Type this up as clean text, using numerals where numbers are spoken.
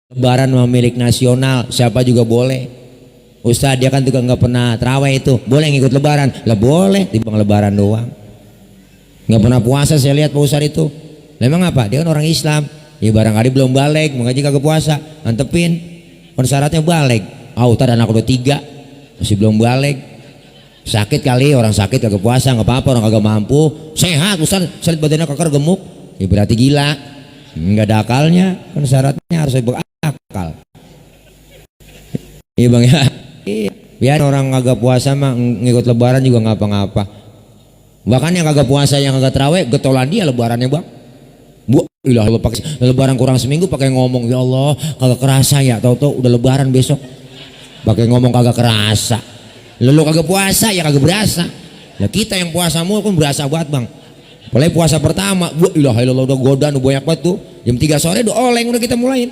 Lebaran mah milik nasional, siapa juga boleh. Ustaz dia kan juga nggak pernah terawih itu, boleh ngikut lebaran? Lah boleh, timbang lebaran doang. Nggak pernah puasa saya lihat Pak Ustaz itu. Memang apa? Dia kan orang Islam. Ya barangkali belum balik, mengaji kagak puasa, antepin. Persyaratnya balik. Tadi anak udah 3, masih belum balik. Sakit kali, orang sakit kagak puasa, nggak apa-apa, orang kagak mampu. Sehat Ustaz, saya lihat badannya kakar gemuk. Ya berarti gila, nggak ada akalnya. Kan syaratnya harus berakal. Iya bang ya. Biar orang kagak puasa mah ngikut lebaran juga ngapa-ngapa. Bahkan yang kagak puasa, yang kagak terawih, getolan dia lebarannya bang. Bu, ilah pakai lebaran kurang seminggu pakai ngomong ya Allah kagak kerasa ya, tahu-tahu udah lebaran besok. Pakai ngomong kagak kerasa. Lalu kagak puasa ya kagak berasa. Nah kita yang puasa mulu kan berasa banget bang. Mulai puasa pertama, bu ilah udah godaan udah banyak banget tuh. Jam 3 sore udah oleng udah kita mulain.